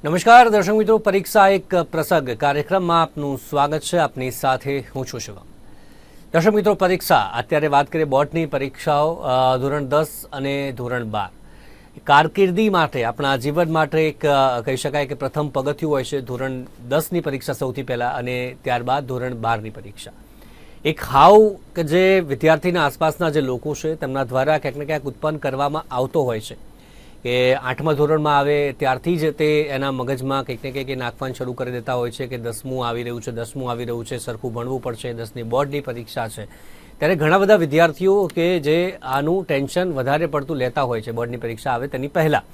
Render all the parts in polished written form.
નમસ્કાર દર્શક મિત્રો, પરીક્ષા એક પ્રસંગ કાર્યક્રમમાં આપનું સ્વાગત છે. આપની સાથે હું છું શિવમ. દર્શક મિત્રો, પરીક્ષા અત્યારે વાત કરીએ બોર્ડની પરીક્ષાઓ ધોરણ 10 અને ધોરણ 12 કારકિર્દી માટે, આપણા જીવન માટે એક કહી શકાય કે પ્રથમ પગથિયું હોય છે ધોરણ 10ની પરીક્ષા સૌથી પહેલાં, અને ત્યારબાદ ધોરણ 12ની પરીક્ષા. એક હાવ કે જે વિદ્યાર્થીના આસપાસના જે લોકો છે તેમના દ્વારા ક્યાંક ને ક્યાંક ઉત્પન્ન કરવામાં આવતો હોય છે કે 8મા ધોરણમાં આવે ત્યારથી જ તે એના મગજમાં કંઈક ને કંઈક નાખવાનું શરૂ કરી દેતા હોય છે કે 10મું આવી રહ્યું છે, 10મું આવી રહ્યું છે, સરખું ભણવું પડશે, 10ની બોર્ડની પરીક્ષા છે. ત્યારે ઘણા બધા વિદ્યાર્થીઓ કે જે આનું ટેન્શન વધારે પડતું લેતા હોય છે બોર્ડની પરીક્ષા આવે તેની પહેલાં.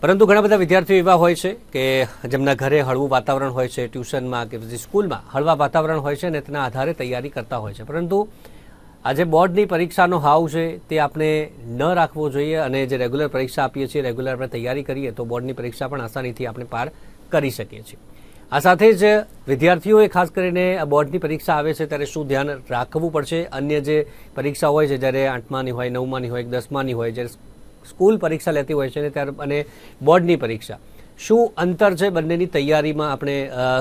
પરંતુ ઘણા બધા વિદ્યાર્થીઓ એવા હોય છે કે જેમના ઘરે હળવું વાતાવરણ હોય છે, ટ્યુશનમાં કે પછી સ્કૂલમાં હળવા વાતાવરણ હોય છે અને તેના આધારે તૈયારી કરતા હોય છે. પરંતુ આજે બોર્ડની પરીક્ષાનો હાવ છે તે આપણે ન રાખવો જોઈએ, અને જે રેગ્યુલર પરીક્ષા આપીએ છીએ, રેગ્યુલર આપણે તૈયારી કરીએ તો બોર્ડની પરીક્ષા પણ આસાનીથી આપણે પાર કરી શકીએ છીએ. આ સાથે જ વિદ્યાર્થીઓએ ખાસ કરીને બોર્ડની પરીક્ષા આવે છે ત્યારે શું ધ્યાન રાખવું પડશે, અન્ય જે પરીક્ષા હોય છે જ્યારે 8માની હોય, 9માની હોય, 10માની હોય, જ્યારે સ્કૂલ પરીક્ષા લેતી હોય છે ત્યારે અને બોર્ડની પરીક્ષા, શું અંતર છે બંનેની તૈયારીમાં આપણે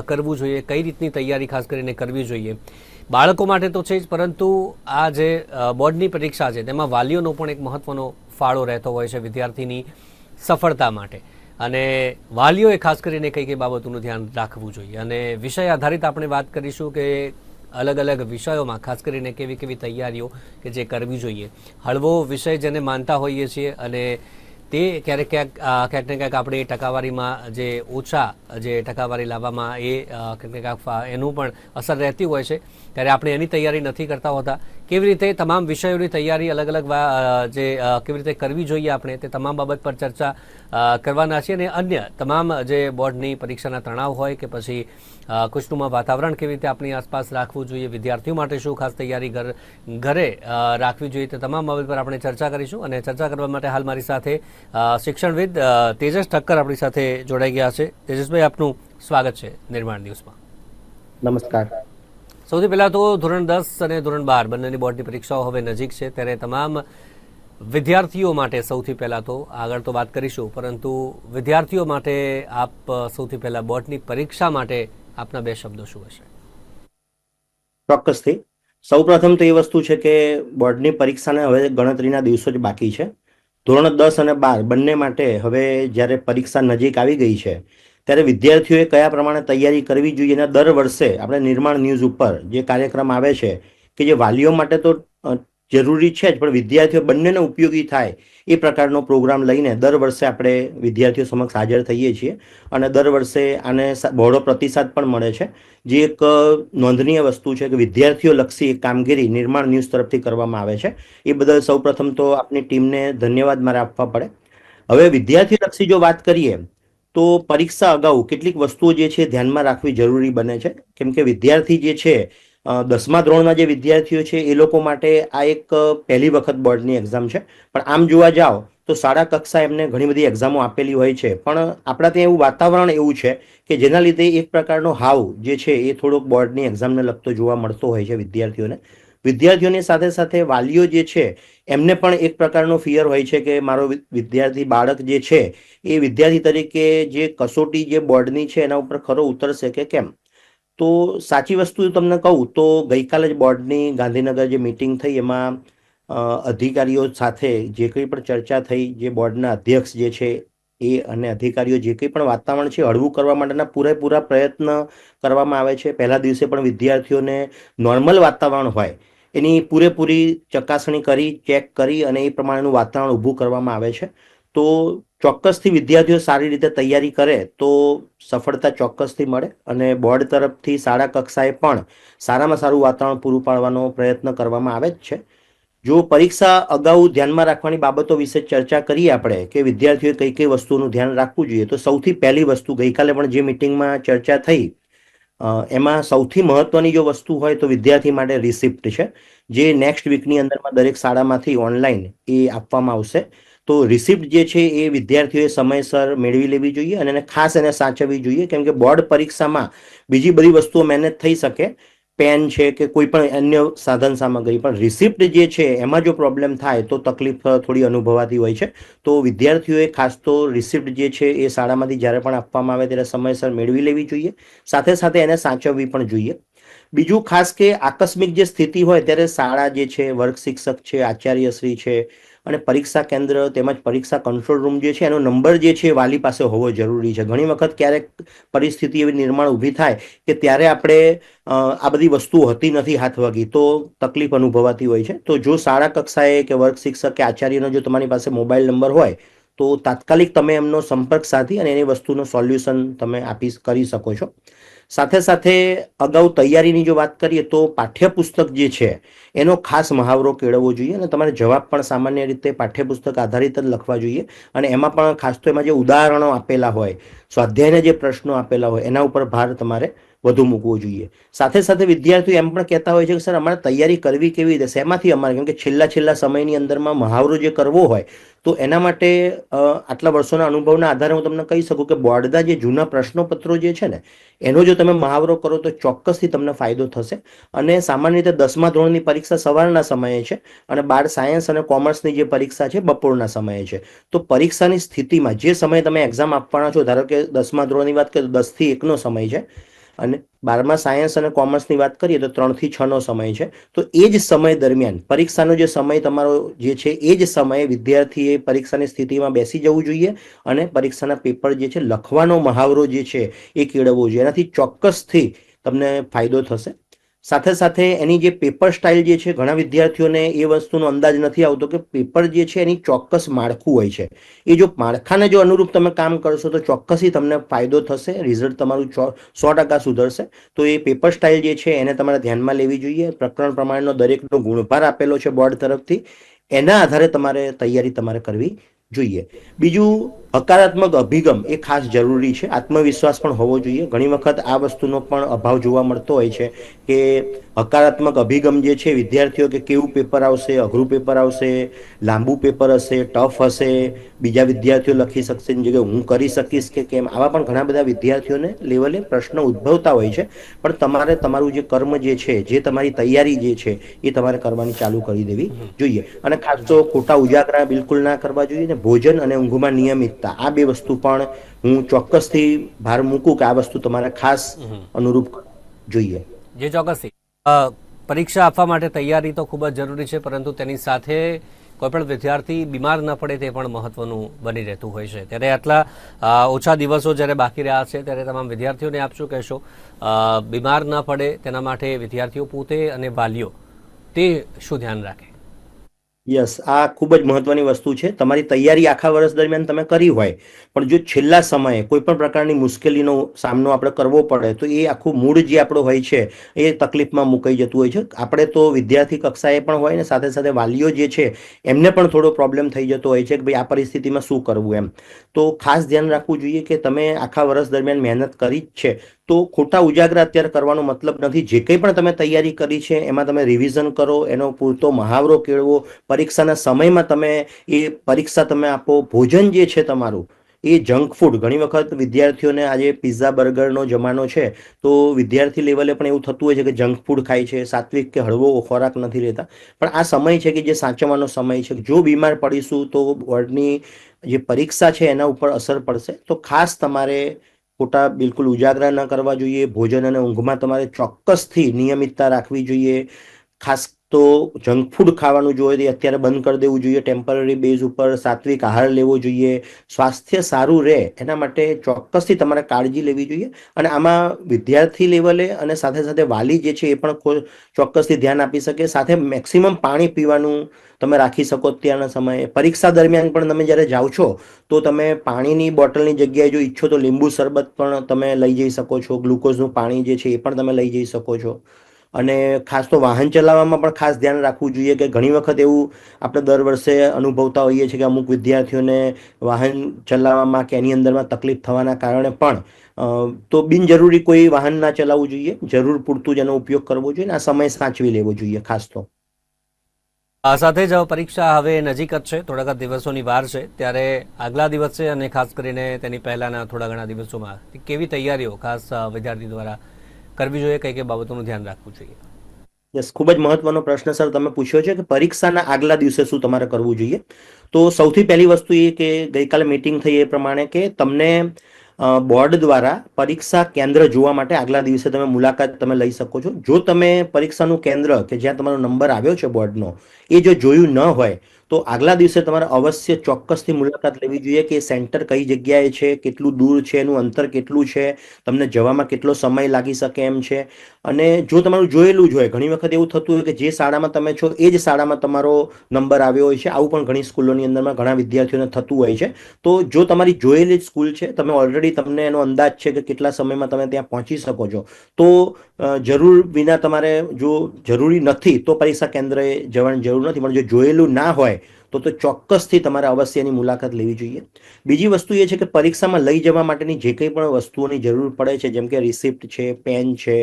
કરવું જોઈએ, કઈ રીતની તૈયારી ખાસ કરીને કરવી જોઈએ. બાળકો માટે તો છે જ, પરંતુ આ જે બોર્ડની પરીક્ષા છે તેમાં વાલીઓનો પણ એક મહત્વનો ફાળો રહેતો હોય છે વિદ્યાર્થીની સફળતા માટે, અને વાલીઓએ ખાસ કરીને કઈ કઈ બાબતોનું ધ્યાન રાખવું જોઈએ. અને વિષય આધારિત આપણે વાત કરીશું કે અલગ અલગ વિષયોમાં ખાસ કરીને કેવી કેવી તૈયારીઓ કે જે કરવી જોઈએ. હળવો વિષય જેને માનતા હોઈએ છીએ અને તે ક્યારેક ક્યાંક ને ક્યાંક આપણે ટકાવારીમાં જે ઓછા જે ટકાવારી લાવવામાં એ ક્યાંક ને ક્યાંક એનું પણ અસર રહેતી હોય છે, ત્યારે આપણે એની તૈયારી નથી કરતા હોતા. કેવી રીતે તમામ વિષયોની તૈયારી અલગ અલગ જે કેવી રીતે કરવી જોઈએ આપણે તે તમામ બાબત પર ચર્ચા કરવાના છીએ. અને અન્ય તમામ જે બોર્ડની પરીક્ષાના તણાવ હોય કે પછી ખુશનુમા વાતાવરણ કેવી રીતે આપણી આસપાસ રાખવું જોઈએ, વિદ્યાર્થીઓ માટે શું ખાસ તૈયારી ઘરે રાખવી જોઈએ, તે તમામ બાબત પર આપણે ચર્ચા કરીશું. અને ચર્ચા કરવા માટે હાલ મારી સાથે શિક્ષણવિદ તેજસ ઠક્કર આપણી સાથે જોડાઈ ગયા છે. તેજસભાઈ, આપનું સ્વાગત છે નિર્માણ ન્યૂઝમાં. નમસ્કાર. સૌથી પહેલાં તો ધોરણ 10 અને ધોરણ 12 બંનેની બોર્ડની પરીક્ષાઓ હવે નજીક છે, ત્યારે તમામ વિદ્યાર્થીઓ માટે સૌથી પહેલાં તો આગળ તો વાત કરીશું, પરંતુ વિદ્યાર્થીઓ માટે આપ સૌથી પહેલાં બોર્ડની પરીક્ષા માટે આપના બે શબ્દો શું હશે? ચોક્કસથી સૌપ્રથમ તો એ વસ્તુ છે કે બોર્ડની પરીક્ષાને હવે ગણતરીના દિવસો જ બાકી છે. ધોરણ 10 અને 12 બંને માટે હવે જ્યારે પરીક્ષા નજીક આવી ગઈ છે ત્યારે વિદ્યાર્થીઓએ કયા પ્રમાણે તૈયારી કરવી જોઈએ. અને દર વર્ષે આપણે નિર્માણ ન્યૂઝ ઉપર જે કાર્યક્રમ આવે છે કે જે વાલીઓ માટે તો જરૂરી છે જ, પણ વિદ્યાર્થીઓ બંનેને ઉપયોગી થાય એ પ્રકારનો પ્રોગ્રામ લઈને દર વર્ષે આપણે વિદ્યાર્થીઓ સમક્ષ હાજર થઈએ છીએ. અને દર વર્ષે આને બહોળો પ્રતિસાદ પણ મળે છે, જે એક નોંધનીય વસ્તુ છે કે વિદ્યાર્થીઓ લક્ષી એક કામગીરી નિર્માણ ન્યૂઝ તરફથી કરવામાં આવે છે. એ બદલ સૌપ્રથમ તો આપની ટીમને ધન્યવાદ મારે આપવા પડે. હવે વિદ્યાર્થી લક્ષી જો વાત કરીએ તો પરીક્ષા અગાઉ કેટલીક વસ્તુઓ જે છે ધ્યાનમાં રાખવી જરૂરી બને છે, કેમ કે વિદ્યાર્થી જે છે 10મા ધોરણના જે વિદ્યાર્થીઓ છે એ લોકો માટે આ એક પહેલી વખત બોર્ડની એક્ઝામ છે. પણ આમ જોવા જાઓ તો શાળા કક્ષા એમને ઘણી બધી એક્ઝામો આપેલી હોય છે, પણ આપણા ત્યાં એવું વાતાવરણ એવું છે કે જેના લીધે એક પ્રકારનો હાવ જે છે એ થોડોક બોર્ડની એક્ઝામને લગતો જોવા મળતો હોય છે વિદ્યાર્થીઓને. વિદ્યાર્થીઓની સાથે સાથે વાલીઓ જે છે એમને પણ એક પ્રકારનો ફિયર હોય છે કે મારો વિદ્યાર્થી બાળક જે છે એ વિદ્યાર્થી તરીકે જે કસોટી જે બોર્ડની છે એના ઉપર ખરો ઉતરશે કે કેમ. તો સાચી વસ્તુ તમને કહું તો ગઈકાલે જ બોર્ડની ગાંધીનગર જે મિટિંગ થઈ એમાં અધિકારીઓ સાથે જે કંઈ પણ ચર્ચા થઈ, જે બોર્ડના અધ્યક્ષ જે છે એ અને અધિકારીઓ જે કંઈ પણ વાતાવરણ છે હળવું કરવા માટેના પૂરેપૂરા પ્રયત્ન કરવામાં આવે છે. પહેલા દિવસે પણ વિદ્યાર્થીઓને નોર્મલ વાતાવરણ હોય એની પૂરેપૂરી ચકાસણી કરી, ચેક કરી અને એ પ્રમાણેનું વાતાવરણ ઊભું કરવામાં આવે છે. તો ચોક્કસથી વિદ્યાર્થીઓ સારી રીતે તૈયારી કરે તો સફળતા ચોક્કસથી મળે. અને બોર્ડ તરફથી શાળા કક્ષાએ પણ સારામાં સારું વાતાવરણ પૂરું પાડવાનો પ્રયત્ન કરવામાં આવે જ છે. જો પરીક્ષા અગાઉ ધ્યાનમાં રાખવાની બાબતો વિશે ચર્ચા કરીએ આપણે કે વિદ્યાર્થીઓએ કઈ કઈ વસ્તુનું ધ્યાન રાખવું જોઈએ, તો સૌથી પહેલી વસ્તુ ગઈકાલે પણ જે મિટિંગમાં ચર્ચા થઈ એમાં સૌથી મહત્વની જો વસ્તુ હોય તો વિદ્યાર્થી માટે રિસિપ્ટ છે, જે નેક્સ્ટ વીકની અંદરમાં દરેક શાળામાંથી ઓનલાઈન એ આપવામાં આવશે. તો રિસિપ્ટ જે છે એ વિદ્યાર્થીઓએ સમયસર મેળવી લેવી જોઈએ અને એને ખાસ એને સાચવવી જોઈએ, કેમ કે બોર્ડ પરીક્ષામાં બીજી બધી વસ્તુઓ મેનેજ થઈ શકે પેન છે કે કોઈ પણ અન્ય સાધન સામગ્રી, પણ રિસિપ્ટ જે છે એમાં જો પ્રોબ્લેમ થાય તો તકલીફ થોડી અનુભવાતી હોય છે. તો વિદ્યાર્થીઓએ ખાસ તો રિસિપ્ટ જે છે એ શાળામાંથી જ્યારે પણ આપવામાં આવે ત્યારે સમયસર મેળવી લેવી જોઈએ, સાથે સાથે એને સાચવવી પણ જોઈએ. બીજું ખાસ કે આકસ્મિક જે સ્થિતિ હોય ત્યારે શાળા જે છે, વર્ગ શિક્ષક છે, આચાર્યશ્રી છે અને પરીક્ષા કેન્દ્ર તેમજ પરીક્ષા કંટ્રોલ રૂમ જે છે એનો નંબર જે છે એ વાલી પાસે હોવો જરૂરી છે. ઘણી વખત ક્યારેક પરિસ્થિતિ એવી નિર્માણ ઊભી થાય કે ત્યારે આપણે આ બધી વસ્તુઓ હતી નથી હાથ વગી તો તકલીફ અનુભવાતી હોય છે. તો જો શાળા કક્ષાએ કે વર્ગ શિક્ષક કે આચાર્યનો જો તમારી પાસે મોબાઈલ નંબર હોય તો તાત્કાલિક તમે એમનો સંપર્ક સાધી અને એની વસ્તુનો સોલ્યુશન તમે કરી શકો છો. સાથે સાથે અગાઉ તૈયારીની જો વાત કરીએ તો પાઠ્યપુસ્તક જે છે એનો ખાસ મહાવરો કેળવવો જોઈએ અને તમારે જવાબ પણ સામાન્ય રીતે પાઠ્યપુસ્તક આધારિત જ લખવા જોઈએ. અને એમાં પણ ખાસ તો એમાં જે ઉદાહરણો આપેલા હોય, સ્વાધ્યાયના જે પ્રશ્નો આપેલા હોય એના ઉપર ભાર તમારે વધુ મૂકવો જોઈએ. સાથે સાથે વિદ્યાર્થીઓ એમ પણ કહેતા હોય છે કે સર અમારે તૈયારી કરવી કેવી રીતે, શેમાંથી અમારે, કેમ કે છેલ્લા સમયની અંદરમાં મહાવરો જે કરવો હોય તો એના માટે આટલા વર્ષોના અનુભવના આધારે હું તમને કહી શકું કે બોર્ડના જે જૂના પ્રશ્નોપત્રો જે છે ને એનો જો તમે મહાવરો કરો તો ચોક્કસથી તમને ફાયદો થશે. અને સામાન્ય રીતે 10મા ધોરણની પરીક્ષા સવારના સમયે છે અને 12 સાયન્સ અને કોમર્સની જે પરીક્ષા છે બપોરના સમયે છે. તો પરીક્ષાની સ્થિતિમાં જે સમયે તમે એક્ઝામ આપવાના છો, ધારો કે 10મા ધોરણની વાત કરીએ તો 10 થી 1નો સમય છે અને 12મા સાયન્સ અને કોમર્સની વાત કરીએ તો 3 થી 6નો સમય છે. તો એ જ સમય દરમિયાન પરીક્ષાનો જે સમય તમારો જે છે એ જ સમયે વિદ્યાર્થીએ પરીક્ષાની સ્થિતિમાં બેસી જવું જોઈએ અને પરીક્ષાના પેપર જે છે લખવાનો મહાવરો જે છે એ કેળવવો જોઈએ. એનાથી ચોક્કસથી તમને ફાયદો થશે. સાથે સાથે એની જે પેપર સ્ટાઇલ જે છે, ઘણા વિદ્યાર્થીઓને એ વસ્તુનો અંદાજ નથી આવતો કે પેપર જે છે એની ચોક્કસ માળખું હોય છે. એ જો માળખાને જો અનુરૂપ તમે કામ કરશો તો ચોક્કસથી તમને ફાયદો થશે, રિઝલ્ટ તમારું 100% સુધરશે. તો એ પેપર સ્ટાઇલ જે છે એને તમારે ધ્યાનમાં લેવી જોઈએ. પ્રકરણ પ્રમાણેનો દરેકનો ગુણભાર આપેલો છે બોર્ડ તરફથી, એના આધારે તૈયારી તમારે કરવી જોઈએ. બીજું, હકારાત્મક અભિગમ એ ખાસ જરૂરી છે. આત્મવિશ્વાસ પણ હોવો જોઈએ. ઘણી વખત આ વસ્તુનો પણ અભાવ જોવા મળતો હોય છે કે હકારાત્મક અભિગમ જે છે વિદ્યાર્થીઓ કે કેવું પેપર આવશે, અઘરું પેપર આવશે, લાંબુ પેપર હશે, ટફ હશે, બીજા વિદ્યાર્થીઓ લખી શકશે એની જગ્યાએ હું કરી શકીશ કે કેમ, આવા પણ ઘણા બધા વિદ્યાર્થીઓને લેવલે પ્રશ્નો ઉદ્ભવતા હોય છે. પણ તમારે તમારું જે કર્મ જે છે, જે તમારી તૈયારી જે છે એ તમારે કરવાની ચાલુ કરી દેવી જોઈએ. અને ખાસ તો ખોટા ઉજાગરા બિલકુલ ના કરવા જોઈએ ને ભોજન અને ઊંઘમાં નિયમિતતા, આ બે વસ્તુ પણ હું ચોક્કસથી ભાર મૂકું કે આ વસ્તુ તમારે ખાસ અનુરૂપ જોઈએ. જે ચોક્કસથી પરીક્ષા આપવા માટે તૈયારી તો ખૂબ જ જરૂરી છે, પરંતુ તેની સાથે કોઈ પણ વિદ્યાર્થી બીમાર ન પડે તે પણ મહત્વનું બની રહેતું હોય છે. ત્યારે આટલા ઓછા દિવસો જ્યારે બાકી રહ્યા છે ત્યારે તમામ વિદ્યાર્થીઓને આપ શું કહેશો, બીમાર ન પડે તેના માટે વિદ્યાર્થીઓ પોતે અને વાલીઓ તે શું ધ્યાન રાખે? યસ, આ ખૂબ જ મહત્વની વસ્તુ છે. તમારી તૈયારી આખા વર્ષ દરમિયાન તમે કરી હોય પણ જો છેલ્લા સમયે કોઈ પણ પ્રકારની મુશ્કેલીનો સામનો આપણે કરવો પડે તો એ આખું મૂડ જે આપણો હોય છે એ તકલીફમાં મુકાઈ જતું હોય છે. આપણે તો વિદ્યાર્થી કક્ષાએ પણ હોય ને સાથે સાથે વાલીઓ જે છે એમને પણ થોડો પ્રોબ્લેમ થઈ જતો હોય છે કે ભાઈ આ પરિસ્થિતિમાં શું કરવું એમ. તો ખાસ ધ્યાન રાખવું જોઈએ કે તમે આખા વર્ષ દરમિયાન મહેનત કરી જ છે તો ખોટા ઉજાગરા અત્યારે કરવાનો મતલબ નથી. જે કંઈ પણ તમે તૈયારી કરી છે એમાં તમે રિવિઝન કરો, એનો પૂરતો મહાવરો કેળવો, પરીક્ષાના સમયમાં તમે એ પરીક્ષા તમે આપો. ભોજન જે છે તમારું એ જંક ફૂડ, ઘણી વખત વિદ્યાર્થીઓને આજે પિઝા બર્ગરનો જમાનો છે તો વિદ્યાર્થી લેવલે પણ એવું થતું હોય છે કે જંક ફૂડ ખાય છે, સાત્વિક કે હળવો ખોરાક નથી લેતા. પણ આ સમય છે કે જે સાચવવાનો સમય છે. જો બીમાર પડીશું તો બોર્ડની જે પરીક્ષા છે એના ઉપર અસર પડશે. તો ખાસ તમારે ખોટા બિલકુલ ઉજાગરા ન કરવા જોઈએ. ભોજન અને ઊંઘમાં તમારે ચોક્કસથી નિયમિતતા રાખવી જોઈએ. ખાસ તો જંક ફૂડ ખાવાનું જોઈએ અત્યારે બંધ કરી દેવું જોઈએ ટેમ્પરરી બેઝ ઉપર. સાત્વિક આહાર લેવો જોઈએ. સ્વાસ્થ્ય સારું રહે એના માટે ચોક્કસથી તમારે કાળજી લેવી જોઈએ. અને આમાં વિદ્યાર્થી લેવલે અને સાથે સાથે વાલી જે છે એ પણ ચોક્કસથી ધ્યાન આપી શકે. સાથે મેક્સિમમ પાણી પીવાનું તમે રાખી શકો. અત્યારના સમયે પરીક્ષા દરમિયાન પણ તમે જ્યારે જાઓ છો તો તમે પાણીની બોટલની જગ્યાએ જો ઈચ્છો તો લીંબુ શરબત પણ તમે લઈ જઈ શકો છો. ગ્લુકોઝનું પાણી જે છે એ પણ તમે લઈ જઈ શકો છો. અને ખાસ તો વાહન ચલાવવામાં પણ ખાસ ધ્યાન રાખવું જોઈએ કે ઘણી વખત એવું આપણે દર વર્ષે અનુભવતા હોઈએ છીએ કે અમુક વિદ્યાર્થીઓને વાહન ચલાવવામાં કે એની અંદરમાં તકલીફ થવાના કારણે પણ તો બિનજરૂરી કોઈ વાહન ના ચલાવવું જોઈએ. જરૂર પૂરતું જ એનો ઉપયોગ કરવો જોઈએ. આ સમય સાચવી લેવો જોઈએ ખાસ તો. આ સાથે જ પરીક્ષા હવે નજીક જ છે, થોડાક દિવસોની વાર છે, ત્યારે આગલા દિવસે અને ખાસ કરીને તેની પહેલાના થોડા ઘણા દિવસોમાં કેવી તૈયારીઓ ખાસ વિદ્યાર્થી દ્વારા કરવી જોઈએ, કઈ કઈ બાબતોનું ધ્યાન રાખવું જોઈએ? યસ, ખૂબ જ મહત્વનો પ્રશ્ન સર તમે પૂછ્યો છે કે પરીક્ષાના આગલા દિવસે શું તમારે કરવું જોઈએ. તો સૌથી પહેલી વસ્તુ એ કે ગઈકાલે મીટિંગ થઈ એ પ્રમાણે કે તમને બોર્ડ દ્વારા પરીક્ષા કેન્દ્ર જોવા માટે આગલા દિવસે તમે મુલાકાત તમે લઈ શકો છો. જો તમે પરીક્ષાનું કેન્દ્ર કે જ્યાં તમારો નંબર આવ્યો છે બોર્ડનો એ જો જોયું ન હોય તો આગલા દિવસે તમારે અવશ્ય ચોક્કસથી મુલાકાત લેવી જોઈએ કે સેન્ટર કઈ જગ્યાએ છે, કેટલું દૂર છે, એનું અંતર કેટલું છે, તમને જવામાં કેટલો સમય લાગી શકે એમ છે. અને જો તમારું જોયેલું જ હોય, ઘણી વખત એવું થતું હોય કે જે શાળામાં તમે છો એ જ શાળામાં તમારો નંબર આવ્યો હોય છે. આવું પણ ઘણી સ્કૂલોની અંદરમાં ઘણા વિદ્યાર્થીઓને થતું હોય છે. તો જો તમારી જોયેલી જ સ્કૂલ છે, તમે ઓલરેડી તમને એનો અંદાજ છે કે કેટલા સમયમાં તમે ત્યાં પહોંચી શકો છો, તો જરૂર વિના તમારે જો જરૂરી નથી તો પરીક્ષા કેન્દ્રએ જવાની જરૂર નથી. પણ જો જોયેલું ના હોય તો ચોક્કસથી તમારે અવશ્ય એની મુલાકાત લેવી જોઈએ. બીજી વસ્તુ એ છે કે પરીક્ષામાં લઈ જવા માટેની જે કંઈ પણ વસ્તુઓની જરૂર પડે છે, જેમ કે રિસિપ્ટ છે, પેન છે,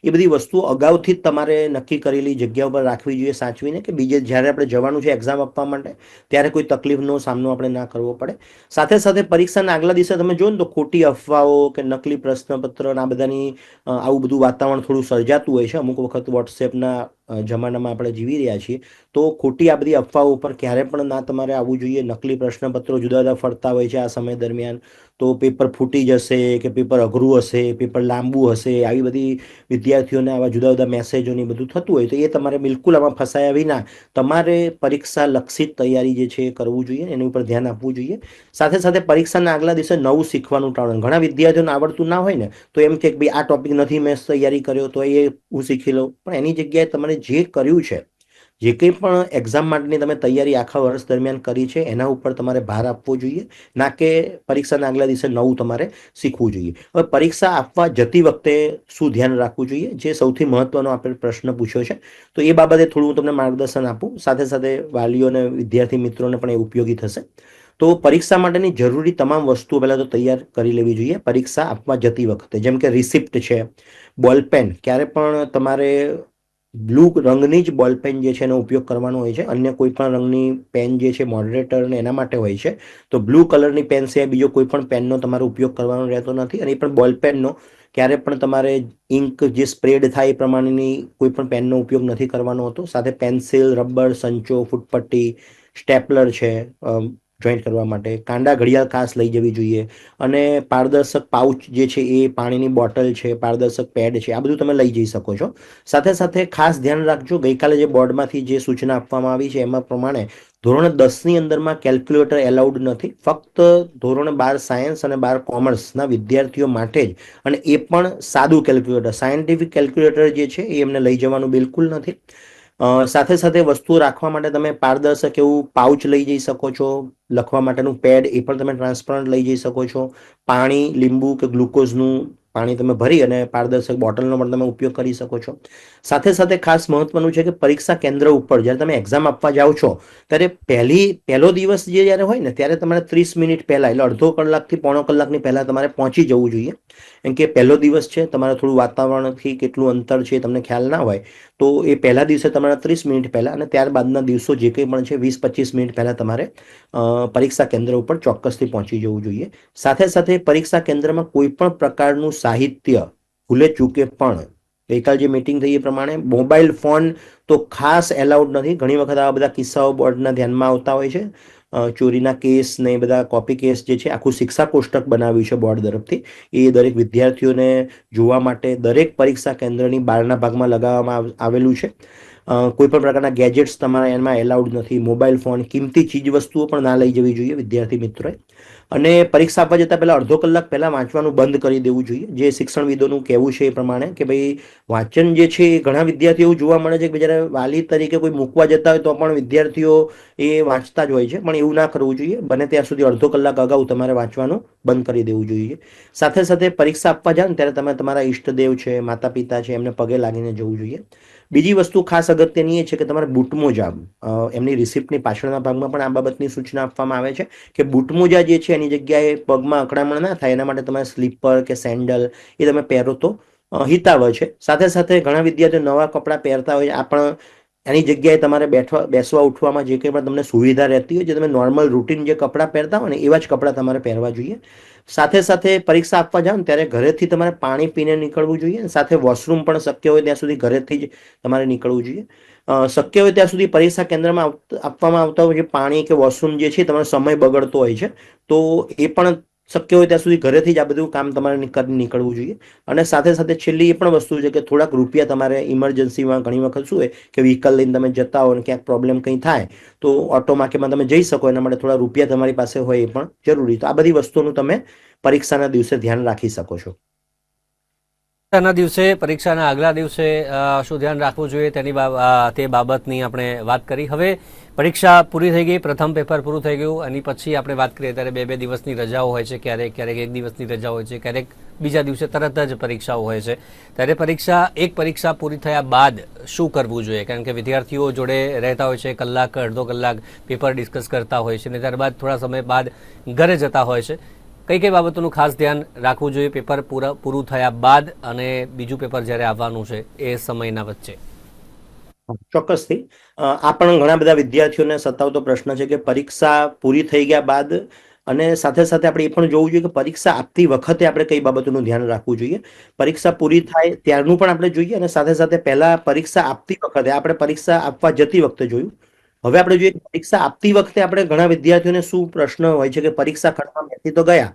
એ બધી વસ્તુઓ અગાઉથી જ તમારે નક્કી કરેલી જગ્યા ઉપર રાખવી જોઈએ સાચવીને, કે બીજે જ્યારે આપણે જવાનું છે એક્ઝામ આપવા માટે ત્યારે કોઈ તકલીફનો સામનો આપણે ના કરવો પડે. સાથે સાથે પરીક્ષાના આગલા દિવસે તમે જુઓ ને તો ખોટી અફવાઓ કે નકલી પ્રશ્નપત્ર આ બધાની આવું બધું વાતાવરણ થોડું સર્જાતું હોય છે. અમુક વખત વોટ્સએપના જમાનામાં આપણે જીવી રહ્યા છીએ, તો ખોટી આ બધી અફવાઓ ઉપર ક્યારે પણ ના તમારે આવવું જોઈએ. નકલી પ્રશ્નપત્રો જુદા જુદા ફરતા હોય છે આ સમય દરમિયાન, તો પેપર ફૂટી જશે કે પેપર અઘરું હશે, પેપર લાંબુ હશે, આવી બધી વિદ્યાર્થીઓને આવા જુદા જુદા મેસેજોને બધું થતું હોય, તો એ તમારે બિલકુલ આમાં ફસાયા વિના તમારે પરીક્ષા લક્ષિત તૈયારી જે છે એ કરવું જોઈએ, એની ઉપર ધ્યાન આપવું જોઈએ. સાથે સાથે પરીક્ષાના આગલા દિવસે નવું શીખવાનું ટાળો. ઘણા વિદ્યાર્થીઓને આવડતું ના હોય ને તો એમ કે ભાઈ આ ટોપિક નથી મેં તૈયારી કર્યો તો એ હું શીખી લઉં. પણ એની જગ્યાએ તમારે જે કર્યું છે, જે કંઈ પણ એક્ઝામ માટેની તમે તૈયારી આખા વર્ષ દરમિયાન કરી છે એના ઉપર તમારે ભાર આપવો જોઈએ, ના કે પરીક્ષાના આગલા દિવસે નવું તમારે શીખવું જોઈએ. હવે પરીક્ષા આપવા જતી વખતે શું ધ્યાન રાખવું જોઈએ, જે સૌથી મહત્વનો આપણે પ્રશ્ન પૂછ્યો છે, તો એ બાબતે થોડું હું તમને માર્ગદર્શન આપું. સાથે સાથે વાલીઓ અને વિદ્યાર્થી મિત્રોને પણ એ ઉપયોગી થશે. તો પરીક્ષા માટેની જરૂરી તમામ વસ્તુઓ પહેલાં તો તૈયાર કરી લેવી જોઈએ પરીક્ષા આપવા જતી વખતે. જેમ કે રિસિપ્ટ છે, બોલપેન, ક્યારે પણ તમારે બ્લુ રંગની જ બોલપેન જે છે એનો ઉપયોગ કરવાનો હોય છે. અન્ય કોઈ પણ રંગની પેન જે છે મોડરેટર ને એના માટે હોય છે. તો બ્લુ કલરની પેન સિવાય બીજો કોઈ પણ પેનનો તમારે ઉપયોગ કરવાનો રહેતો નથી. અને એ પણ બોલપેનનો ક્યારે પણ તમારે ઇંક જે સ્પ્રેડ થાય એ પ્રમાણેની કોઈ પણ પેનનો ઉપયોગ નથી કરવાનો હતો. સાથે પેન્સિલ, રબર, સંચો, ફૂટપટ્ટી, સ્ટેપલર છે જોઈન્ટ કરવા માટે, કાંડા ઘડિયાળ ખાસ લઈ જવી જોઈએ. અને પારદર્શક પાઉચ જે છે એ પાણીની બોટલ છે, પારદર્શક પેડ છે, આ બધું તમે લઈ જઈ શકો છો. સાથે સાથે ખાસ ધ્યાન રાખજો, ગઈકાલે જે બોર્ડમાંથી જે સૂચના આપવામાં આવી છે એમાં પ્રમાણે ધોરણ 10ની અંદરમાં કેલ્ક્યુલેટર એલાઉડ નથી. ફક્ત ધોરણ 12 સાયન્સ અને 12 કોમર્સના વિદ્યાર્થીઓ માટે જ, અને એ પણ સાદું કેલ્ક્યુલેટર. સાયન્ટિફિક કેલ્ક્યુલેટર જે છે એ એમને લઈ જવાનું બિલકુલ નથી. સાથે સાથે વસ્તુઓ રાખવા માટે તમે પારદર્શક એવું પાઉચ લઈ જઈ શકો છો. લખવા માટેનું પેડ એ પણ તમે ટ્રાન્સપરન્ટ લઈ જઈ શકો છો. પાણી, લીંબુ કે ગ્લુકોઝનું પાણી તમે ભરી અને પારદર્શક બોટલનો પણ તમે ઉપયોગ કરી શકો છો. સાથે સાથે ખાસ મહત્વનું છે કે પરીક્ષા કેન્દ્ર ઉપર જ્યારે તમે એક્ઝામ આપવા જાઓ છો ત્યારે પહેલો દિવસ જે જ્યારે હોય ને ત્યારે તમારે 30 મિનિટ પહેલા, એટલે અડધો કલાકથી પોણો કલાકની પહેલા તમારે પહોંચી જવું જોઈએ. કેમ કે પહેલો દિવસ છે, તમારે થોડું વાતાવરણથી કેટલું અંતર છે તમને ખ્યાલ ના હોય, તો એ પહેલા દિવસે તમારે 30 મિનિટ પહેલા અને ત્યારબાદના દિવસો જે કંઈ પણ છે 20-25 મિનિટ પહેલા તમારે પરીક્ષા કેન્દ્ર ઉપર ચોક્કસથી પહોંચી જવું જોઈએ. સાથે સાથે પરીક્ષા કેન્દ્રમાં કોઈ પણ પ્રકારનું સાહિત્ય ભૂલે ચૂકે પણ, ગઈકાલ જે મીટિંગ થઈ એ પ્રમાણે મોબાઈલ ફોન તો ખાસ એલાઉડ નથી. ઘણી વખત આવા બધા કિસ્સાઓ બોર્ડના ધ્યાનમાં આવતા હોય છે. ચોરીના કેસ ને એ બધા કોપી કેસ જે છે, આખું શિક્ષા કોષ્ટક બનાવ્યું છે બોર્ડ તરફથી. એ દરેક વિદ્યાર્થીઓને જોવા માટે દરેક પરીક્ષા કેન્દ્રની બહારના ભાગમાં લગાવવામાં આવેલું છે. કોઈ પણ પ્રકારના ગેજેટ્સ તમારા એમાં એલાઉડ નથી. મોબાઈલ ફોન, કિંમતી ચીજ વસ્તુઓ પણ ના લઈ જવી જોઈએ વિદ્યાર્થી મિત્રોએ. અને પરીક્ષા આપવા જતાં પહેલા અડધો કલાક પહેલા વાંચવાનું બંધ કરી દેવું જોઈએ. જે શિક્ષણવિદોનું કહેવું છે એ પ્રમાણે કે ભાઈ વાંચન જે છે એ ઘણા વિદ્યાર્થીઓ એવું જોવા મળે છે કે જ્યારે વાલી તરીકે કોઈ મૂકવા જતા હોય તો પણ વિદ્યાર્થીઓ એ વાંચતા જ હોય છે. પણ એવું ના કરવું જોઈએ. બને ત્યાં સુધી અડધો કલાક અગાઉ તમારે વાંચવાનું બંધ કરી દેવું જોઈએ. સાથે સાથે પરીક્ષા આપવા જાઓ ને ત્યારે તમે તમારા ઈષ્ટદેવ છે, માતા પિતા છે, એમને પગે લાગીને જવું જોઈએ. બીજી વસ્તુ ખાસ અગત્યની એ છે કે તમારે બૂટમોજા, એમની રિસિપ્ટની પાછળના ભાગમાં પણ આ બાબતની સૂચના આપવામાં આવે છે કે બૂટમોજા જે છે એની જગ્યાએ પગમાં અકળામણ ના થાય એના માટે તમારે સ્લીપર કે સેન્ડલ એ તમે પહેરો તો હિતાવહ છે. સાથે સાથે ઘણા વિદ્યાર્થીઓ નવા કપડાં પહેરતા હોય છે. આ પણ એની જગ્યાએ તમારે બેસવા ઉઠવામાં જે કંઈ પણ તમને સુવિધા રહેતી હોય, જે તમે નોર્મલ રૂટીન જે કપડાં પહેરતા હોય ને એવા જ કપડાં તમારે પહેરવા જોઈએ. સાથે સાથે પરીક્ષા આપવા જાઓ ને ત્યારે ઘરેથી તમારે પાણી પીને નીકળવું જોઈએ અને સાથે વોશરૂમ પણ શક્ય હોય ત્યાં સુધી ઘરેથી જ તમારે નીકળવું જોઈએ. શક્ય હોય ત્યાં સુધી પરીક્ષા કેન્દ્રમાં આપવામાં આવતા હોય જે પાણી કે વોશરૂમ જે છે તમારો સમય બગડતો હોય છે, તો એ પણ શક્ય હોય ત્યાં સુધી ઘરેથી જ આ બધું કામ તમારે નીકળવું જોઈએ. અને સાથે સાથે છેલ્લી એ પણ વસ્તુ છે કે થોડાક રૂપિયા તમારે ઇમરજન્સીમાં ઘણી વખત શું હોય કે વ્હીકલ લઈને તમે જતા હો અને ક્યાંક પ્રોબ્લેમ કંઈ થાય તો ઓટો માર્કેટમાં તમે જઈ શકો, એના માટે થોડા રૂપિયા તમારી પાસે હોય એ પણ જરૂરી. તો આ બધી વસ્તુનું તમે પરીક્ષાના દિવસે ધ્યાન રાખી શકો છો. પરીક્ષાના દિવસે, પરીક્ષાના આગલા દિવસે શું ધ્યાન રાખવું જોઈએ તે બાબતની આપણે વાત કરી. હવે પરીક્ષા પૂરી થઈ ગઈ, પ્રથમ પેપર પૂરું થઈ ગયું, એની પછી આપણે વાત કરીએ ત્યારે બે દિવસની રજાઓ હોય છે, ક્યારેક એક દિવસની રજા હોય છે, ક્યારેક બીજા દિવસે તરત જ પરીક્ષાઓ હોય છે. ત્યારે એક પરીક્ષા પૂરી થયા બાદ શું કરવું જોઈએ? કારણ કે વિદ્યાર્થીઓ જોડે રહેતા હોય છે, કલાક અડધો કલાક પેપર ડિસ્કસ કરતા હોય છે અને ત્યારબાદ થોડા સમય બાદ ઘરે જતા હોય છે. કઈ બાબતોનું ખાસ ધ્યાન રાખવું જોઈએ પેપર પૂરું થયા બાદ અને બીજું પેપર જ્યારે આવવાનું છે એ સમયના વચ્ચે? ચોક્કસથી. આ પણ ઘણા બધા વિદ્યાર્થીઓને સતાવતો પ્રશ્ન છે કે પરીક્ષા પૂરી થઈ ગયા બાદ અને સાથે સાથે આપણે એ પણ જોવું જોઈએ કે પરીક્ષા આપતી વખતે આપણે કઈ બાબતોનું ધ્યાન રાખવું જોઈએ. પરીક્ષા પૂરી થાય ત્યારનું પણ આપણે જોઈએ અને સાથે સાથે પહેલા પરીક્ષા આપતી વખતે આપણે પરીક્ષા આપવા જતી વખતે જોયું. હવે આપણે જોઈએ પરીક્ષા આપતી વખતે આપણે ઘણા વિદ્યાર્થીઓને શું પ્રશ્ન હોય છે કે પરીક્ષા ખંડમાં બેસી તો ગયા,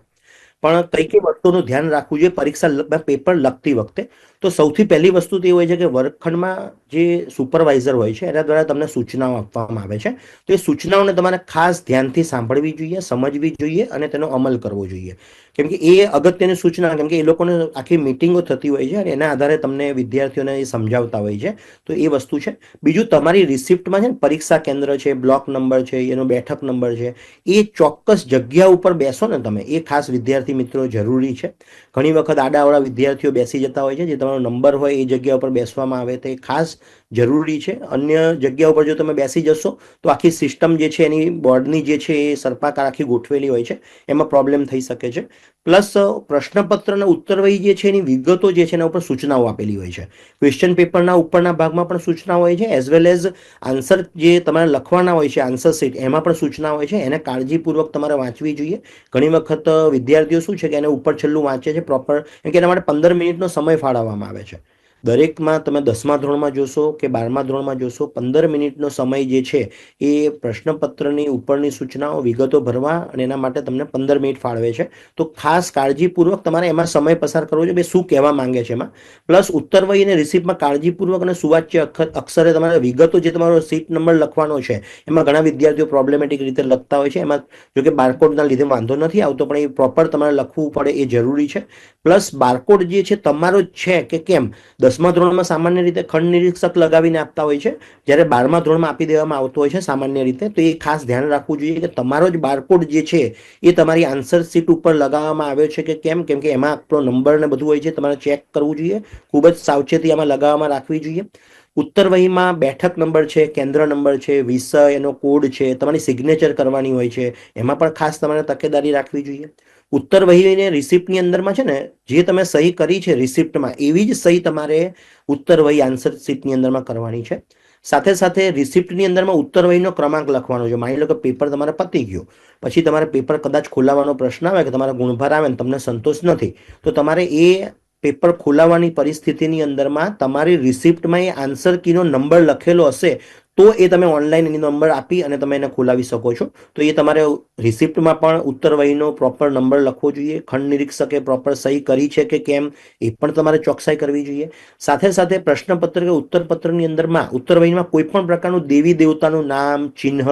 પણ કઈ વસ્તુનું ધ્યાન રાખવું જોઈએ પરીક્ષા પેપર લખતી વખતે. તો સૌથી પહેલી વસ્તુ તો એ હોય છે કે વર્ગખંડમાં જે સુપરવાઇઝર હોય છે એના દ્વારા તમને સૂચનાઓ આપવામાં આવે છે. તો એ સૂચનાઓને તમારે ખાસ ધ્યાનથી સાંભળવી જોઈએ, સમજવી જોઈએ અને તેનો અમલ કરવો જોઈએ. કેમ કે એ અગત્યની સૂચના, કેમ કે એ લોકોને આખી મિટિંગો થતી હોય છે અને એના આધારે તમને વિદ્યાર્થીઓને એ સમજાવતા હોય છે. તો એ વસ્તુ છે. બીજું, તમારી રિસિપ્ટમાં છે ને પરીક્ષા કેન્દ્ર છે, બ્લોક નંબર છે, એનો બેઠક નંબર છે, એ ચોક્કસ જગ્યા ઉપર બેસો ને તમે, એ ખાસ વિદ્યાર્થી મિત્રો જરૂરી છે. ઘણી વખત આડાઅવળા વિદ્યાર્થીઓ બેસી જતા હોય છે, જે તમારો નંબર હોય એ જગ્યા ઉપર બેસવામાં આવે તો એ ખાસ જરૂરી છે. અન્ય જગ્યા ઉપર જો તમે બેસી જશો તો આખી સિસ્ટમ જે છે એની બોર્ડની જે છે એ સર્પાકાર આખી ગોઠવેલી હોય છે, એમાં પ્રોબ્લેમ થઈ શકે છે. પ્લસ પ્રશ્નપત્ર અને ઉત્તરવહી જે છે એની વિગતો જે છે એના ઉપર સૂચનાઓ આપેલી હોય છે. ક્વેશ્ચન પેપરના ઉપરના ભાગમાં પણ સૂચનાઓ હોય છે, એઝ વેલ એઝ આન્સર જે તમારે લખવાના હોય છે, આન્સર શીટ, એમાં પણ સૂચના હોય છે. એને કાળજીપૂર્વક તમારે વાંચવી જોઈએ. ઘણી વખત વિદ્યાર્થીઓ શું છે કે એને ઉપર છેલ્લું વાંચે છે પ્રોપર, કેમ કે એના માટે 15 મિનિટનો સમય ફાળવવામાં આવે છે. દરેકમાં તમે 10મા ધોરણમાં જોશો કે 12મા ધોરણમાં જોશો, 15 મિનિટનો સમય જે છે એ પ્રશ્નપત્રની ઉપરની સૂચનાઓ વિગતો ભરવા અને એના માટે તમને 15 મિનિટ ફાળવે છે. તો ખાસ કાળજીપૂર્વક તમારે એમાં સમય પસાર કરવો જોઈએ, શું કહેવા માંગે છે એમાં. પ્લસ ઉત્તરવહી અને રિસિપ્ટમાં કાળજીપૂર્વક અને સુવાચ્ય અક્ષરે તમારે વિગતો, જે તમારો સીટ નંબર લખવાનો છે, એમાં ઘણા વિદ્યાર્થીઓ પ્રોબ્લેમેટિક રીતે લખતા હોય છે. એમાં જોકે બારકોડના લીધે વાંધો નથી આવતો, પણ એ પ્રોપર તમારે લખવું પડે એ જરૂરી છે. પ્લસ બારકોડ જે છે તમારો જ છે કે કેમ, 10મા ધોરણમાં સામાન્ય રીતે ખંડ નિરીક્ષક લગાવીને આપતા હોય છે, જ્યારે 12મા ધોરણમાં આપી દેવામાં આવતો હોય છે સામાન્ય રીતે. તો એ ખાસ ધ્યાન રાખવું જોઈએ કે તમારો જ બારકોડ જે છે એ તમારી આન્સર શીટ ઉપર લગાવવામાં આવ્યો છે કે કેમ, કેમ કે એમાં આપણો નંબર ને બધું હોય છે, તમારે ચેક કરવું જોઈએ. ખૂબ જ સાવચેતી આમાં લગાવવામાં રાખવી જોઈએ. ઉત્તરવહીમાં બેઠક નંબર છે, કેન્દ્ર નંબર છે, વિષય, એનો કોડ છે, તમારી સિગ્નેચર કરવાની હોય છે, એમાં પણ ખાસ તમારે તકેદારી રાખવી જોઈએ. ઉત્તરવહીને રિસિપ્ટની અંદરમાં છે ને, જે તમે સહી કરી છે રિસિપ્ટમાં એવી જ સહી તમારે ઉત્તરવહી આન્સર શીટની અંદરમાં કરવાની છે. સાથે સાથે રિસિપ્ટની અંદરમાં ઉત્તરવહીનો ક્રમાંક લખવાનો છે. માની લો કે પેપર તમારે પતી ગયું, પછી તમારે પેપર કદાચ ખોલાવવાનો પ્રશ્ન આવે કે તમારા ગુણભાર આવે ને તમને સંતોષ નથી, તો તમારે એ પેપર ખોલાવવાની પરિસ્થિતિની અંદરમાં તમારી રિસિપ્ટમાં એ આન્સર કીનો નંબર લખેલો હશે તો એ તમે ઓનલાઈન એની નંબર આપી અને તમે એને ખોલાવી શકો છો. તો એ તમારે રિસિપ્ટમાં પણ ઉત્તરવહીનો પ્રોપર નંબર લખવો જોઈએ. ખંડ નિરીક્ષકે પ્રોપર સહી કરી છે કે કેમ એ પણ તમારે ચોકસાઈ કરવી જોઈએ. સાથે સાથે પ્રશ્નપત્ર કે ઉત્તરપત્રની અંદરમાં ઉત્તરવહીમાં કોઈ પણ પ્રકારનું દેવી દેવતાનું નામ, ચિહ્ન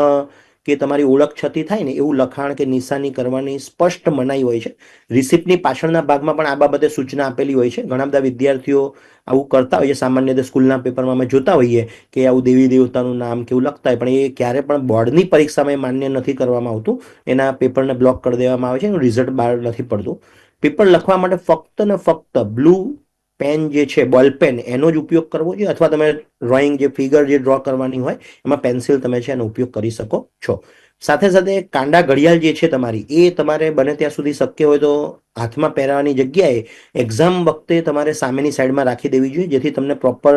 કે તમારી ઓળખ છતી થાય ને એવું લખાણ કે નિશાની કરવાની સ્પષ્ટ મનાઈ હોય છે. રિસિપ્ટની પાછળના ભાગમાં પણ આ બાબતે સૂચના આપેલી હોય છે. ઘણા બધા વિદ્યાર્થીઓ આવું કરતા હોય છે. સામાન્ય રીતે સ્કૂલના પેપરમાં અમે જોતા હોઈએ કે આવું દેવી દેવતાનું નામ કે એવું લખતા હોય, પણ એ ક્યારે પણ બોર્ડની પરીક્ષામાં એ માન્ય નથી કરવામાં આવતું. એના પેપરને બ્લોક કરી દેવામાં આવે છે, એનું રિઝલ્ટ બહાર નથી પડતું. પેપર લખવા માટે ફક્ત ને ફક્ત બ્લુ પેન જે છે, બોલ પેન, એનો જ ઉપયોગ કરવો જોઈએ. અથવા તમે ડ્રોઈંગ જે ફિગર જે ડ્રો કરવાની હોય એમાં પેન્સિલ તમે છે એનો ઉપયોગ કરી શકો છો. સાથે સાથે કાંડા ઘડિયાળ જે છે તમારી, એ તમારે બને ત્યાં સુધી શક્ય હોય તો હાથમાં પહેરવાની જગ્યાએ એક્ઝામ વખતે તમારે સામેની સાઈડમાં રાખી દેવી જોઈએ, જેથી તમને પ્રોપર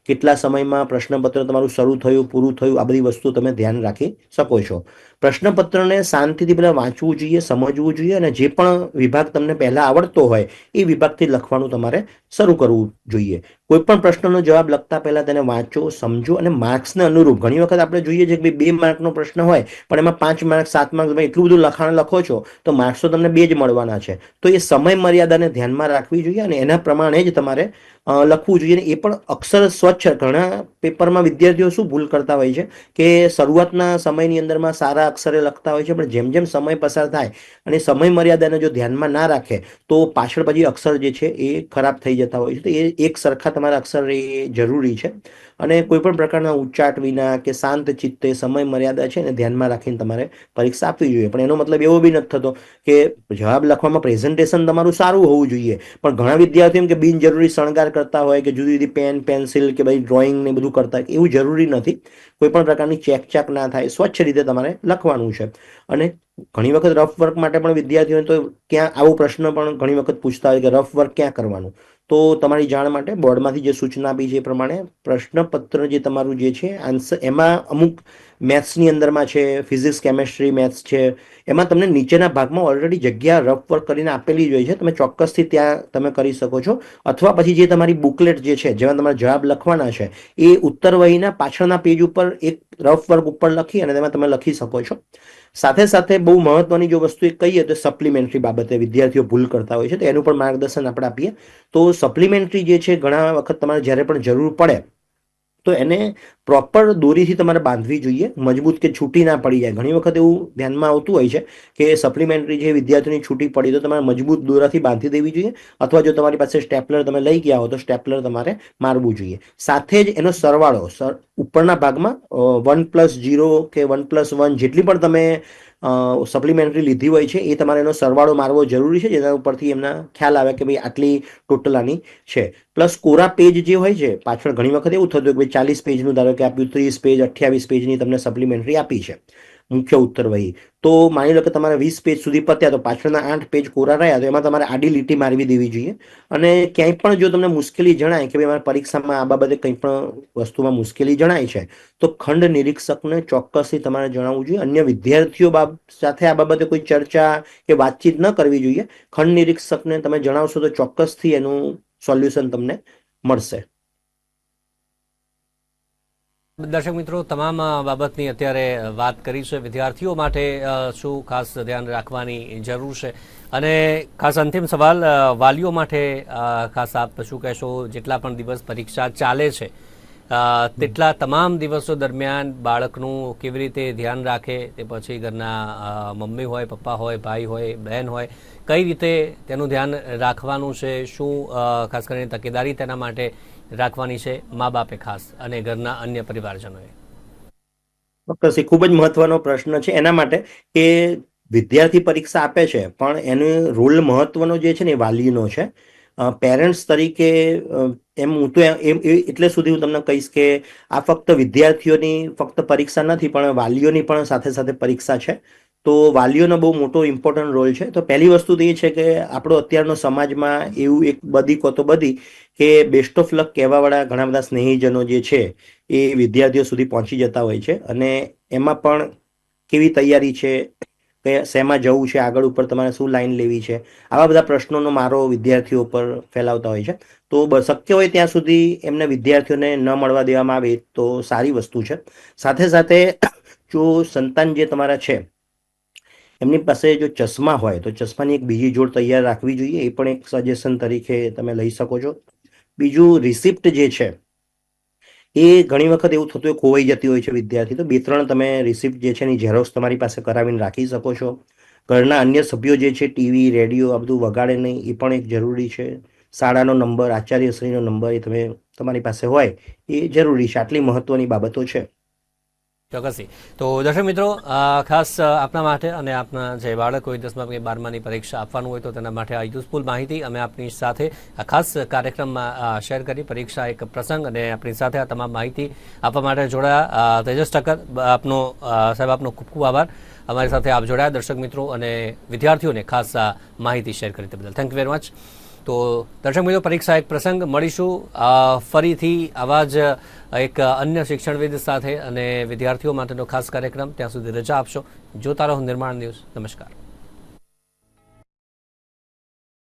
કેટલા સમયમાં પ્રશ્નપત્ર તમારું શરૂ થયું, પૂરું થયું, આ બધી વસ્તુ તમે ધ્યાન રાખી શકો છો. પ્રશ્નપત્રને શાંતિથી પહેલાં વાંચવું જોઈએ, સમજવું જોઈએ, અને જે પણ વિભાગ તમને પહેલાં આવડતો હોય એ વિભાગથી લખવાનું તમારે શરૂ કરવું જોઈએ. કોઈ પણ પ્રશ્નનો જવાબ લખતા પહેલા તેને વાંચો, સમજો અને માર્ક્સને અનુરૂપ. ઘણી વખત આપણે જોઈએ છે કે 2 માર્કનો પ્રશ્ન હોય પણ એમાં 5 માર્ક, 7 માર્ક, તમે એટલું બધું લખાણ લખો છો તો માર્ક્સ તો તમને 2 જ મળવાના છે. તો એ સમય મર્યાદાને ધ્યાનમાં રાખવી જોઈએ અને એના પ્રમાણે જ તમારે લખવું જોઈએ. એ પણ અક્ષર સ્વચ્છ. ઘણા પેપરમાં વિદ્યાર્થીઓ શું ભૂલ કરતા હોય છે કે શરૂઆતના સમયની અંદરમાં સારા અક્ષરે લખતા હોય છે, પણ જેમ જેમ સમય પસાર થાય અને સમય મર્યાદાને જો ધ્યાનમાં ના રાખે તો પાછળ પછી અક્ષર જે છે એ ખરાબ થઈ જતા હોય છે. તો એ એક સરખા તમારા અક્ષર એ જરૂરી છે. અને કોઈ પણ પ્રકારના ઉચ્ચાટ વિના કે શાંત ચિત્તે સમય મર્યાદા છે એને ધ્યાનમાં રાખીને તમારે પરીક્ષા આપવી જોઈએ. પણ એનો મતલબ એવો બી નથી થતો કે જવાબ લખવામાં પ્રેઝન્ટેશન તમારું સારું હોવું જોઈએ, પણ ઘણા વિદ્યાર્થીઓ એમ કે બિનજરૂરી શણગાર કરતા હોય કે જુદી જુદી પેન, પેન્સિલ કે ભાઈ ડ્રોઈંગ ને બધું કરતા હોય. એવું જરૂરી નથી. કોઈ પણ પ્રકારની ચેકચાક ના થાય, સ્વચ્છ રીતે તમારે લખવાનું છે. અને ઘણી વખત રફ વર્ક માટે પણ વિદ્યાર્થીઓને તો ક્યાં આવો પ્રશ્ન પણ ઘણી વખત પૂછતા હોય કે રફ વર્ક ક્યાં કરવાનું. તો તમારી જાણ માટે બોર્ડમાંથી જે સૂચના આપી છે એ પ્રમાણે પ્રશ્નપત્ર જે તમારું જે છે આન્સર, એમાં અમુક મેથ્સની અંદરમાં છે, ફિઝિક્સ, કેમેસ્ટ્રી, મેથ્સ છે, એમાં તમને નીચેના ભાગમાં ઓલરેડી જગ્યા રફ વર્ક કરીને આપેલી જ હોય છે. તમે ચોક્કસથી ત્યાં તમે કરી શકો છો. અથવા પછી જે તમારી બુકલેટ જે છે જેમાં તમારે જવાબ લખવાના છે એ ઉત્તરવહીના પાછળના પેજ ઉપર એક રફ વર્ક ઉપર લખી અને તેમાં તમે લખી શકો છો. સાથે સાથે બહુ મહત્વની જો વસ્તુ એક કહીએ તો સપ્લિમેન્ટરી બાબતે વિદ્યાર્થીઓ ભૂલ કરતા હોય છે, તો એનું પણ માર્ગદર્શન આપણે આપીએ. તો સપ્લિમેન્ટરી જે છે ઘણા વખત તમારે જ્યારે પણ જરૂર પડે તો એને પ્રોપર દોરીથી તમારે બાંધવી જોઈએ, મજબૂત કે છૂટી ના પડી જાય. ઘણી વખત એવું ધ્યાનમાં આવતું હોય છે કે સપ્લિમેન્ટરી જે વિદ્યાર્થીની છૂટી પડી તો તમારે મજબૂત દોરાથી બાંધી દેવી જોઈએ, અથવા જો તમારી પાસે સ્ટેપલર તમે લઈ ગયા હો તો સ્ટેપલર તમારે મારવું જોઈએ. સાથે જ એનો સરવાળો ઉપરના ભાગમાં 1+0 કે 1+1 જેટલી પણ તમે સપ્લિમેન્ટરી લીધી હોય છે એ તમારે એનો સરવાળો મારવો જરૂરી છે, જેના ઉપરથી એમના ખ્યાલ આવે કે ભાઈ આટલી ટોટલ આની છે. પ્લસ કોરા પેજ જે હોય છે પાછળ ઘણી વખત એવું થતું કે ભાઈ 40 પેજનું ધારો કે આપ્યું, 30 પેજ, 28 પેજની તમને સપ્લિમેન્ટરી આપી છે મુખ્ય ઉત્તરવહી. તો માની લો કે તમારે 20 પેજ સુધી પત્યા તો પાછળના 8 પેજ કોરા રહ્યા, તો એમાં તમારે આડી લીટી મારવી દેવી જોઈએ. અને ક્યાંય પણ જો તમને મુશ્કેલી જણાય કે ભાઈ મારા પરીક્ષામાં આ બાબતે કંઈ પણ વસ્તુમાં મુશ્કેલી જણાય છે તો ખંડ નિરીક્ષકને ચોક્કસથી તમારે જણાવવું જોઈએ. અન્ય વિદ્યાર્થીઓ સાથે આ બાબતે કોઈ ચર્ચા કે વાતચીત ન કરવી જોઈએ. ખંડ નિરીક્ષકને તમે જણાવશો તો ચોક્કસથી એનું સોલ્યુશન તમને મળશે. દર્શક મિત્રો, તમામ બાબતની અત્યારે વાત કરી છે. વિદ્યાર્થીઓ માટે શું ખાસ ધ્યાન રાખવાની જરૂર છે, અને ખાસ અંતિમ સવાલ વાલીઓ માટે ખાસ આપ શું કહેશો? જેટલા પણ દિવસ પરીક્ષા ચાલે છે તેટલા તમામ દિવસો દરમિયાન બાળકનું કેવી રીતે ધ્યાન રાખે, તે પછી ઘરના મમ્મી હોય, પપ્પા હોય, ભાઈ હોય, બહેન હોય, કઈ રીતે તેનું ધ્યાન રાખવાનું છે, શું ખાસ કરીને તકેદારી તેના માટે રાખવાની છે મા બાપે ખાસ અને ઘરના અન્ય પરિવારજનોએ? ચોક્કસ, એ ખૂબ જ મહત્વનો પ્રશ્ન છે એના માટે કે વિદ્યાર્થી પરીક્ષા આપે છે પણ એનો રોલ મહત્વનો જે છે ને એ વાલીનો છે. પેરેન્ટ્સ તરીકે એમ હું તો એટલે સુધી હું તમને કહીશ કે આ ફક્ત વિદ્યાર્થીઓની ફક્ત પરીક્ષા નથી પણ વાલીઓની પણ સાથે સાથે પરીક્ષા છે. તો વાલીઓનો બહુ મોટો ઇમ્પોર્ટન્ટ રોલ છે. તો પહેલી વસ્તુ તો એ છે કે આપણો અત્યારનો સમાજમાં એવું એક બધી કો તો બધી કે બેસ્ટ ઓફ લક કહેવાવાળા ઘણા બધા સ્નેહીજનો જે છે એ વિદ્યાર્થીઓ સુધી પહોંચી જતા હોય છે. અને એમાં પણ કેવી તૈયારી છે, શેમાં જવું છે, આગળ ઉપર તમારે શું લાઈન લેવી છે, આવા બધા પ્રશ્નોનો મારો વિદ્યાર્થીઓ ઉપર ફેલાવતા હોય છે. તો શક્ય હોય ત્યાં સુધી એમને વિદ્યાર્થીઓને ન મળવા દેવામાં આવે તો સારી વસ્તુ છે. સાથે સાથે જો સંતાન જે તમારા છે એમની પાસે જો ચશ્મા હોય તો ચશ્માની એક બીજી જોડ તૈયાર રાખવી જોઈએ. એ પણ એક સજેશન તરીકે તમે લઈ શકો છો. બીજું, રિસિપ્ટ જે છે એ ઘણી વખત એવું થતું હોય ખોવાઈ જતી હોય છે વિદ્યાર્થી, તો 2-3 તમે રિસિપ્ટ જે છે એની ઝેરોક્ષ તમારી પાસે કરાવીને રાખી શકો છો. ઘરના અન્ય સભ્યો જે છે ટીવી, રેડિયો આ બધું વગાડે નહીં એ પણ એક જરૂરી છે. શાળાનો નંબર, આચાર્યશ્રીનો નંબર એ તમારી પાસે હોય એ જરૂરી છે. આટલી મહત્વની બાબતો છે. ચોક્કસથી. તો દર્શક મિત્રો, ખાસ આપના માટે અને આપના જે બાળક હોય 10મા કે 12માની પરીક્ષા આપવાનું હોય તો તેના માટે આ યુઝફુલ માહિતી અમે આપની સાથે આ ખાસ કાર્યક્રમમાં શેર કરી. પરીક્ષા એક પ્રસંગ અને આપણી સાથે આ તમામ માહિતી આપવા માટે જોડાયા તેજસ ઠક્કર, આપનો સાહેબ આપનો ખૂબ ખૂબ આભાર. અમારી સાથે આપ જોડાયા દર્શક મિત્રો અને વિદ્યાર્થીઓને ખાસ આ માહિતી શેર કરી તે બદલ થેન્ક યુ વેરી મચ. તો દર્શક મિત્રો, પરીક્ષા એક પ્રસંગ, મળીશું ફરીથી આવા જ એક અન્ય શિક્ષણવિદ સાથે અને વિદ્યાર્થીઓ માટેનો ખાસ કાર્યક્રમ. ત્યાં સુધી રજા આપશો. જોતા રહો નિર્માણ ન્યૂઝ. નમસ્કાર.